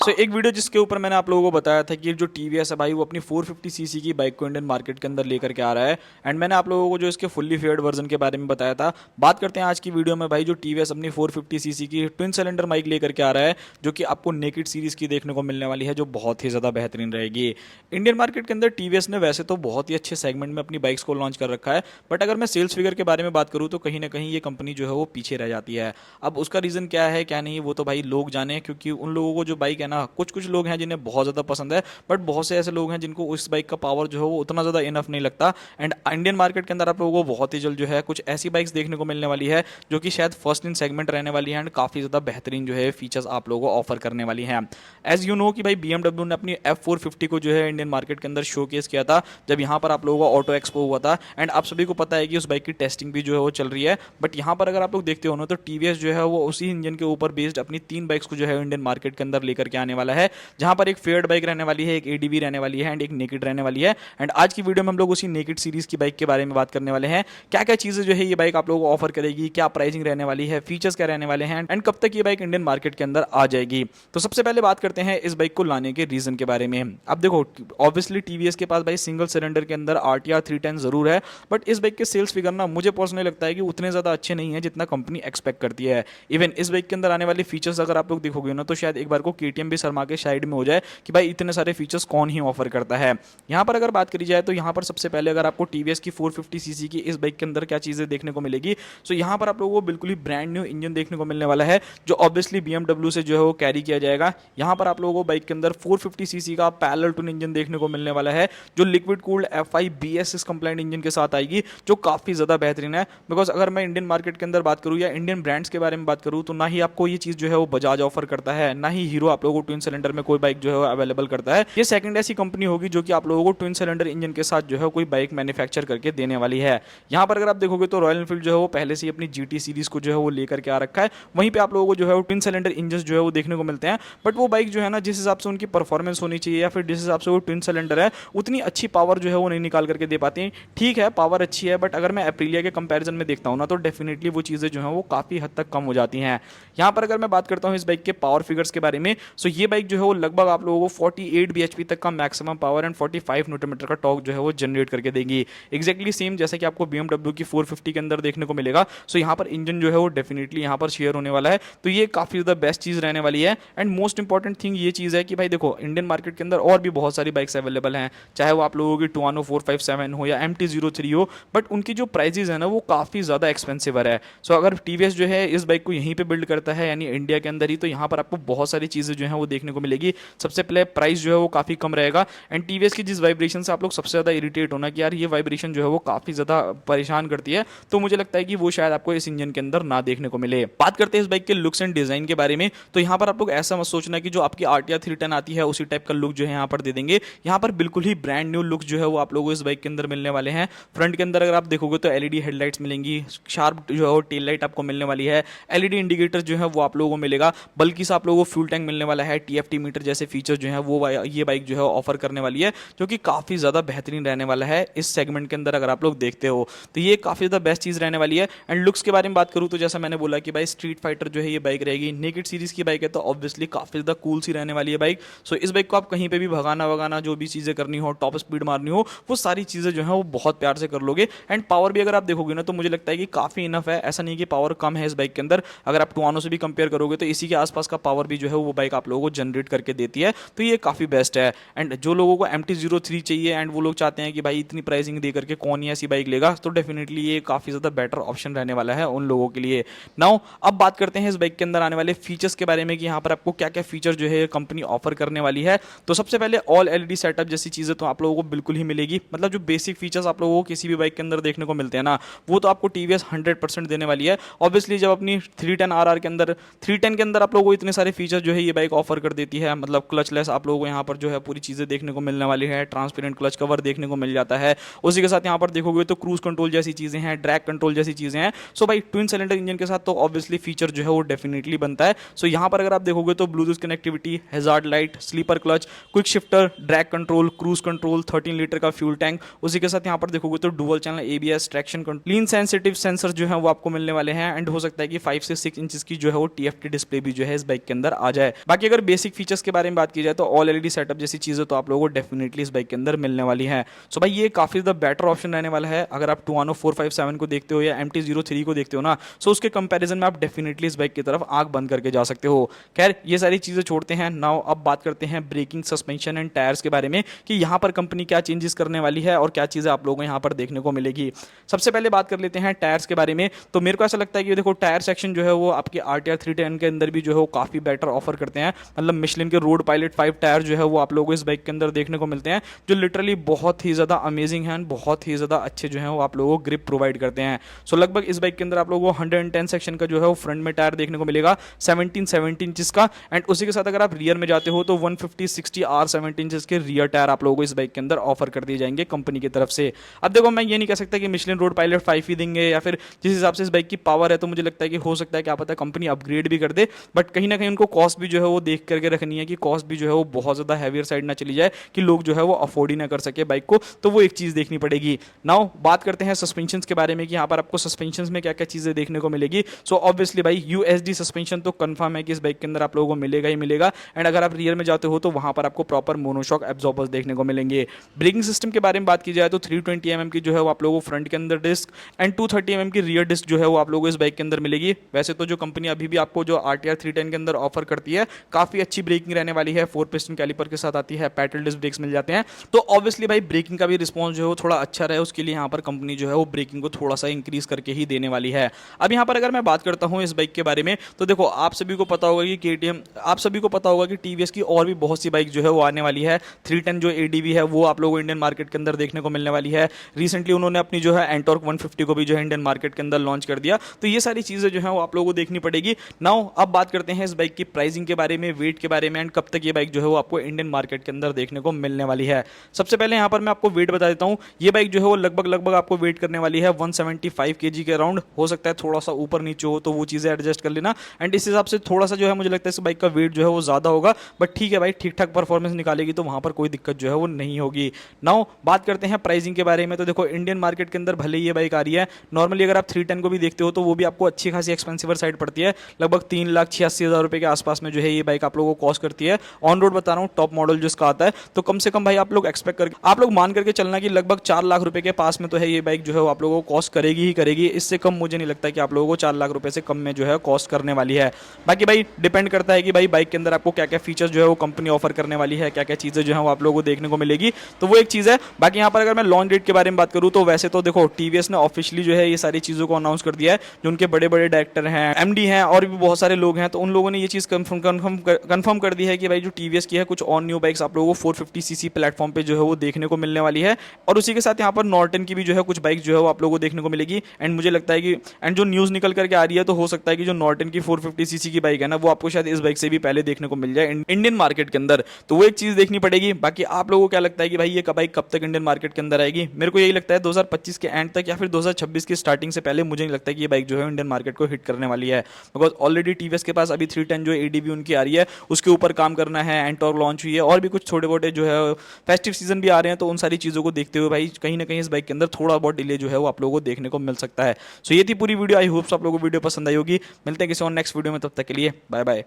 एक वीडियो जिसके ऊपर मैंने आप लोगों को बताया था कि जो टीवीएस है भाई वो अपनी 450 सीसी की बाइक को इंडियन मार्केट के अंदर लेकर के आ रहा है। एंड मैंने आप लोगों को जो इसके फुल्ली फेयर्ड वर्जन के बारे में बताया था। बात करते हैं आज की वीडियो में भाई जो टीवीएस अपनी 450 सीसी की ट्विन सिलेंडर बाइक लेकर के आ रहा है, जो कि आपको नेकेड सीरीज की देखने को मिलने वाली है, जो बहुत ही ज़्यादा बेहतरीन रहेगी। इंडियन मार्केट के अंदर टीवीएस ने वैसे तो बहुत ही अच्छे सेगमेंट में अपनी बाइक्स को लॉन्च कर रखा है, बट अगर मैं सेल्स फिगर के बारे में बात करूँ तो कहीं ना कहीं ये कंपनी जो है वो पीछे रह जाती है। अब उसका रीज़न क्या है क्या नहीं वो तो भाई लोग जाने, क्योंकि उन लोगों को जो बाइक है ना, कुछ कुछ लोग हैं जिन्हें बहुत ज़्यादा पसंद है, बट बहुत से ऐसे लोग हैं जिनको उस बाइक का पावर जो है वो उतना ज़्यादा इनफ नहीं लगता। एंड इंडियन मार्केट के अंदर आप लोगों को बहुत ही जल्द जो है कुछ ऐसी बाइक्स देखने को मिलने वाली है जो कि शायद फर्स्ट इन सेगमेंट रहने वाली है एंड काफ़ी ज़्यादा बेहतरीन जो है फीचर्स आप लोगों को ऑफर करने वाली हैं। एज यू नो कि भाई BMW ने अपनी F450 को जो है इंडियन मार्केट के अंदर शोकेस किया था जब यहाँ पर आप लोगों का ऑटो एक्सपो हुआ था। एंड आप सभी को पता है कि उस बाइक की टेस्टिंग भी जो है वो चल रही है। बट यहाँ पर अगर आप लोग देखते हो ना तो टीवीएस जो है वो उसी इंजन के ऊपर बेस्ड अपनी 3 बाइक्स को जो है इंडियन मार्केट के अंदर लेकर के आने वाला है, जहां पर एक फेयर्ड बाइक रहने वाली है, एक एडीवी रहने वाली है एंड एक नेकेड रहने वाली है। एंड आज की वीडियो में हम लोग उसी नेकेड सीरीज की बाइक के बारे में बात करने वाले हैं। क्या क्या चीजें जो है ये बाइक आप लोगों को ऑफर करेगी, क्या प्राइसिंग रहने वाली है, फीचर्स क्या रहने वाले हैं एंड कब तक ये बाइक इंडियन मार्केट के अंदर आ जाएगी। तो सबसे पहले बात करते हैं इस बाइक को लाने के रीजन के बारे में। अब देखो, ऑब्वियसली टीवीएस के पास भाई सिंगल सिलेंडर के अंदर आरटीआर 310 जरूर है, बट इस बाइक के सेल्स फिगर ना मुझे पर्सनली लगता है कि उतने ज्यादा अच्छे नहीं है जितना कंपनी एक्सपेक्ट करती है। इवन इस बाइक के अंदर आने वाले फीचर्स अगर आप लोग देखोगे ना तो शायद एक बार को केटीएम भी शर्मा के साइड में हो जाए कि भाई इतने सारे फीचर्स कौन ही ऑफर करता है। यहाँ पर अगर बात करी जाए तो यहाँ पर सबसे पहले अगर आपको टीवीएस की 450 सीसी की इस बाइक के अंदर क्या चीजें देखने को मिलेगी, सो यहाँ पर आप लोगों को बिल्कुल ही ब्रांड न्यू इंजन देखने को मिलने वाला है, जो ऑब्वियसली BMW से जो है वो कैरी किया जाएगा। यहाँ पर आप लोगों को बाइक के अंदर 450 सीसी का पैरेलल टून इंजन देखने को मिलने वाला है, जो liquid cooled FI BSS complaint engine के साथ आएगी, जो काफी ज्यादा बेहतरीन है। बिकॉज अगर मैं इंडियन मार्केट के अंदर बात करूँ या इंडियन ब्रांड्स के बारे में बात करूँ तो ना ही आपको ये चीज जो है वो बजाज ऑफर करता है, ना ही हीरो आप लोगों को ट्विन सिलेंडर में कोई बाइक जो है वो अवेलेबल करता है। ये सेकंड ऐसी कंपनी होगी जो कि आप लोगों को ट्विन सिलेंडर इंजन के साथ जो है कोई बाइक मैन्युफैक्चर करके देने वाली है। यहाँ पर अगर आप देखोगे तो रॉयल एनफील्ड जो है वो पहले से ही अपनी GT सीरीज को जो है वो लेकर के आ रखा है, वहीं पे आप लोगों को जो है वो ट्विन सिलेंडर इंजन जो है वो देखने को मिलते हैं। बट वो बाइक जो है ना, जिस हिसाब से उनकी परफॉर्मेंस होनी चाहिए या फिर जिस हिसाब से वो ट्विन सिलेंडर है, उतनी अच्छी पावर जो है वो नहीं निकाल करके दे पाती। ठीक है, पावर अच्छी है, बट अगर मैं एप्रिलिया के कंपैरिजन में देखता हूँ ना तो डेफिनेटली वो चीज़ें जो है वो काफ़ी हद तक कम हो जाती हैं। यहाँ पर अगर मैं बात करता हूँ इस बाइक के पावर फिगर्स के बारे में, सो ये बाइक जो है वो लगभग आप लोगों को 48 bhp तक का maximum power and 45 newton metre का टॉर्क जो है वो जनरेट करके देगी। एक्जैक्टली सेम जैसे कि आपको BMW की 450 के अंदर देखने को मिलेगा। सो यहाँ पर इंजन जो है वो डेफिनेटली यहाँ पर शेयर होने वाला है, तो ये काफ़ी ज़्यादा बेस्ट चीज़ रहने वाली है। एंड मोस्ट इंपॉर्टेंट थिंग ये चीज़ है कि भाई देखो, इंडियन मार्केट के अंदर और भी बहुत सारी बाइक्स अवेलेबल हैं, चाहे वो आप लोगों की टुआनो 457 हो या MT-03 हो, बट उनकी जो प्राइजेज है ना वो काफ़ी ज़्यादा एक्सपेंसिव है। सो अगर टीवीएस जो है इस बाइक को यहीं पे बिल्ड करता है यानी इंडिया के अंदर ही, तो यहाँ पर आपको बहुत सारी चीज़ें जो है वो देखने को मिलेगी। सबसे पहले प्राइस जो है वो काफ़ी कम रहेगा एंड टीवीएस की जिस वाइब्रेशन से आप लोग सबसे ज़्यादा इरिटेट होना कि यार ये वाइब्रेशन जो है वो काफ़ी ज़्यादा परेशान करती है, तो मुझे लगता है कि वो शायद आपको इस इंजन के अंदर ना देखने को मिले। बात करते हैं इस बाइक के लुक्स एंड डिजाइन के बारे में, तो यहाँ पर आप लोग ऐसा मत सोचना कि जो आपकी आरटीआर 310 आती है उसी टाइप का लुक जो है यहाँ पर दे देंगे। यहाँ पर बिल्कुल ही ब्रांड न्यू लुक जो है वो आप लोगों को इस बाइक के अंदर मिलने वाले हैं। फ्रंट के अंदर अगर आप देखोगे तो एलईडी हेडलाइट्स मिलेंगी, शार्प जो है वो टेल लाइट आपको मिलने वाली है, एलईडी इंडिकेटर जो है वो आप लोगों को मिलेगा, बल्कि से आप लोगों को फ्यूल टैंक मिलने वाला है, TFT मीटर जैसे फीचर जो है वो ये बाइक जो है ऑफर करने वाली है, जो कि काफ़ी ज़्यादा बेहतरीन रहने वाला है इस सेगमेंट के अंदर। अगर आप लोग देखते हो तो ये काफ़ी ज़्यादा बेस्ट चीज़ रहने वाली है। एंड लुक्स के बारे में बात करूँ तो जैसा मैंने बोला कि भाई स्ट्रीट फाइटर जो है ये बाइक रहेगी, नेकेड सीरीज की बाइक है, तो ऑब्वियसली काफ़ी ज़्यादा कूल सी रहने वाली है बाइक। सो इस बाइक को आप कहीं पर भी भगाना वगाना, जो भी चीज़ें करनी हो, टॉप स्पीड मारनी हो, वो सारी चीज़ें जो है वो बहुत प्यार से कर लोगे। एंड पावर भी अगर आप देखोगे ना तो मुझे लगता है कि काफ़ी इनफ है, ऐसा नहीं कि पावर कम है इस बाइक के अंदर। अगर आप टुआनो से भी कंपेयर करोगे तो इसी के आसपास का पावर भी जो है वो बाइक आप लोगों को जनरेट करके देती है, तो ये काफ़ी बेस्ट है। एंड जो लोगों को MT-03 चाहिए एंड वो लोग चाहते हैं कि भाई इतनी प्राइसिंग दे करके कौन ही ऐसी बाइक लेगा, तो डेफिनेटली ये काफ़ी ज़्यादा बेटर ऑप्शन रहने वाला है उन लोगों के लिए। नाउ अब बात करते हैं इस बाइक के अंदर आने वाले फीचर्स के बारे में कि यहाँ पर आपको क्या क्या फीचर जो है कंपनी ऑफर करने वाली है। तो सबसे पहले ऑल LED सेटअप जैसी चीज़ें तो आप लोगों को बिल्कुल ही मिलेगी, मतलब जो बेसिक फीचर्स आप लोगों को किसी भी बाइक के अंदर देखने को मिलते हैं ना, वो तो आपको TVS 100% देने वाली है। ऑब्वियसली जब अपनी 310RR के अंदर 310 के अंदर आप लोगों को इतने सारे फीचर जो है ये बाइक ऑफर कर देती है, मतलब क्लचलेस आप लोगों को यहाँ पर जो है पूरी चीज़ें देखने को मिलने वाली है, ट्रांसपेरेंट क्लच कवर देखने को मिल जाता है, उसी के साथ यहाँ पर देखोगे तो क्रूज कंट्रोल जैसी चीज़ें हैं, ड्रैग कंट्रोल जैसी चीज़ें हैं। सो भाई ट्विन सिलेंडर इंजन के साथ तो ऑब्वियसली फीचर जो है वो डेफिनेटली बनता है। सो यहाँ पर अगर आप देखोगे तो Bluetooth connectivity, hazard light, slipper clutch, quick shifter, drag control, cruise control, 13 litre का फ्यूल टैंक, उसी के साथ यहाँ पर देखोगे तो dual channel ABS, traction control, lean sensitive sensor जो है वो आपको मिलने वाले हैं। एंड हो सकता है कि 5 से 6 इंच की जो है वो TFT डिस्प्ले भी जो है इस बाइक के अंदर आ जाए। बाकी अगर बेसिक फीचर्स के बारे में बात की जाए तो ऑल एलईडी सेटअप जैसी चीज़ें तो आप लोगों को डेफिनेटली इस बाइक के अंदर मिलने वाली है। सो भाई ये काफ़ी ज़्यादा बेटर ऑप्शन रहने वाला है अगर आप टुआनो 457 को देखते हो या MT-03 को देखते हो ना, सो उसके कंपैरिजन में आप डेफिनेटली इस बाइक की तरफ आंख बंद करके जा सकते हो। खैर ये सारी चीज़ें छोड़ते हैं, नाउ अब बात करते हैं ब्रेकिंग, सस्पेंशन एंड टायर्स के बारे में कि यहाँ पर कंपनी क्या चेंजेस करने वाली है और क्या चीज़ें आप लोगों को यहाँ पर देखने को मिलेगी। सबसे पहले बात कर लेते हैं टायर्स के बारे में। तो मेरे को ऐसा लगता है कि देखो टायर सेक्शन जो है वो आपके RTR 310 के अंदर भी जो है वो काफ़ी बेटर ऑफर करते हैं। मतलब मिशलिन के रोड पायलट 5 टायर जो है वो आप लोगों को इस बाइक के अंदर देखने को मिलते हैं, जो लिटरली बहुत ही ज़्यादा अमेजिंग है, बहुत ही ज़्यादा अच्छे जो है वो आप लोगों को ग्रिप प्रोवाइड करते हैं। सो लगभग इस बाइक के अंदर आप लोगों को 110 सेक्शन का जो है वो फ्रंट में टायर देखने को मिलेगा 17 इंचेस का, एंड उसी के साथ अगर आप रियर में जाते हो तो 150/60 R 17 इंचेस के रियर टायर आप लोगों को इस बाइक के अंदर ऑफर कर दिए जाएंगे कंपनी की तरफ से। अब देखो मैं ये नहीं कह सकता कि मिशलिन रोड पायलट 5 ही देंगे या फिर जिस हिसाब से इस बाइक की पावर है तो मुझे लगता है कि हो सकता है क्या पता कंपनी अपग्रेड भी कर दे, बट कहीं ना कहीं उनको कॉस्ट भी जो है वो देख करके रखनी है कि कॉस्ट भी जो है वो बहुत ज़्यादा हैवियर साइड ना चली जाए कि लोग जो है वो अफोर्ड ही ना कर सके बाइक को, तो वो एक चीज़ देखनी पड़ेगी। नाउ बात करते हैं सस्पेंशन के बारे में कि यहाँ पर आपको सस्पेंशन में क्या क्या चीज़ें देखने को मिलेगी। सो ऑब्वियसली भाई USD सस्पेंशन तो कंफर्म है कि इस बाइक के अंदर आप लोगों को मिलेगा ही मिलेगा, एंड अगर आप रियर में जाते हो तो वहाँ पर आपको प्रॉपर मोनोशॉक एब्जॉर्बर्स देखने को मिलेंगे। ब्रेकिंग सिस्टम के बारे में बात की जाए तो 320 mm की जो है वो आप लोगों को फ्रंट के अंदर डिस्क एंड 230 mm की रियर डिस्क जो है वो आप लोगों को इस बाइक के अंदर मिलेगी। वैसे तो जो कंपनी अभी भी आपको जो RTR 310 के अंदर ऑफर करती है काफ़ी अच्छी ब्रेकिंग रहने वाली है, 4 पिस्टन कैलिपर के साथ आती है, पेडल डिस्क ब्रेक्स मिल जाते हैं, तो ऑब्वियसली भाई ब्रेकिंग का भी रिस्पॉन्स जो है वो थोड़ा अच्छा रहे उसके लिए यहाँ पर कंपनी जो है वो ब्रेकिंग को थोड़ा सा इंक्रीज करके ही देने वाली है। अब यहाँ पर अगर मैं बात करता हूँ इस बाइक के बारे में तो देखो आप सभी को पता होगा कि KTM, आप सभी को पता होगा कि TVS की और भी बहुत सी बाइक जो है वो आने वाली है। 310 जो ADV है वो आप लोगों को इंडियन मार्केट के अंदर देखने को मिलने वाली है। रिसेंटली उन्होंने अपनी जो है एंटॉर्क 150 को भी जो है इंडियन मार्केट के अंदर लॉन्च कर दिया, तो ये सारी चीज़ें जो है वो आप लोगों को देखनी पड़ेगी। नाउ अब बात करते हैं इस बाइक की प्राइसिंग के बारे में, वेट के बारे में, एंड कब तक ये बाइक जो है वो आपको इंडियन मार्केट के अंदर देखने को मिलने वाली है। सबसे पहले यहाँ पर मैं आपको वेट बता देता हूँ, ये बाइक जो है वो लगभग आपको वेट करने वाली है 175 kg के अराउंड। हो सकता है थोड़ा सा ऊपर नीचे हो तो वो चीज़ें एडजस्ट कर लेना, एंड इस हिसाब से थोड़ा सा जो है मुझे लगता है इस बाइक का वेट जो है वो ज़्यादा होगा, बट ठीक है भाई, ठीक ठाक परफॉर्मेंस निकालेगी तो वहाँ पर कोई दिक्कत जो है वो नहीं होगी। नाउ बात करते हैं प्राइसिंग के बारे में। तो देखो इंडियन मार्केट के अंदर भले ही ये बाइक आ रही है, नॉर्मली अगर आप 310 को भी देखते हो तो वो भी आपको अच्छी खासी एक्सपेंसिवर साइड पड़ती है, लगभग 3,86,000 रुपये के आसपास में जो है ये बाइक आप लोगों को कॉस्ट करती है। ऑन रोड बता रहा हूँ टॉप मॉडल जिसका आता है, तो कम से कम भाई आप लोग एक्सपेक्ट करके, आप लोग मान करके चलना कि लगभग 4 लाख रुपए के पास में तो है ये बाइक जो है वो आप लोगों को कॉस्ट करेगी ही करेगी। इससे कम मुझे नहीं लगता कि आप लोगों को 4 लाख रुपए से कम में जो है कॉस्ट करने वाली है। बाकी भाई डिपेंड करता है कि भाई बाइक के अंदर आपको क्या क्या फीचर्स जो है वो कंपनी ऑफर करने वाली है, क्या क्या चीज़ें जो है वो आप लोगों को देखने को मिलेगी, तो वो एक चीज़ है। बाकी यहाँ पर अगर मैं लॉन्च डेट के बारे में बात करूँ तो वैसे तो देखो TVS ने ऑफिशियली जो है ये सारी चीज़ों को अनाउंस कर दिया है, जो उनके बड़े बड़े डायरेक्टर हैं, MD हैं और भी बहुत सारे लोग हैं, तो उन लोगों ने ये चीज़ कंफर्म कर दी है कि भाई जो TVS की है कुछ और न्यू बाइक्स आप लोगों को 450cc प्लेटफॉर्म पे जो है वो देखने को मिलने वाली है, और उसी के साथ यहाँ पर नॉर्टन की भी जो है कुछ बाइक जो है वो आप लोगों को देखने को मिलेगी। एंड मुझे लगता है कि एंड जो न्यूज़ निकल करके आ रही है तो हो सकता है कि जो नॉर्टन की 450cc की बाइक है ना वो आपको शायद इस बाइक से भी पहले देखने को मिल जाए इंडियन मार्केट के अंदर, तो वो एक चीज़ देखनी पड़ेगी। बाकी आप लोगों को क्या लगता है कि भाई ये बाइक कब तक इंडियन मार्केट के अंदर आएगी? मेरे को यही लगता है 2025 के एंड तक या फिर 2026 की स्टार्टिंग से पहले। मुझे नहीं लगता कि ये बाइक जो है इंडियन मार्केट को हिट करने वाली है, बिकॉज ऑलरेडी TVS के पास अभी 310 जो ADV उनकी आ रही है उसके ऊपर काम करना है, एंटॉर्क लॉन्च हुई है और भी कुछ छोटे मोटे जो है फेस्टिव सीजन भी आ रहे हैं, तो उन सारी चीज़ों को देखते हुए भाई कहीं ना कहीं इस बाइक के अंदर थोड़ा बहुत डिले जो है वो आप लोगों को देखने को मिल सकता है। सो ये थी पूरी वीडियो, आई होप आप लोगों को वीडियो पसंद आई होगी। मिलते हैं किसी और नेक्स्ट वीडियो में, तब तक के लिए बाय बाय।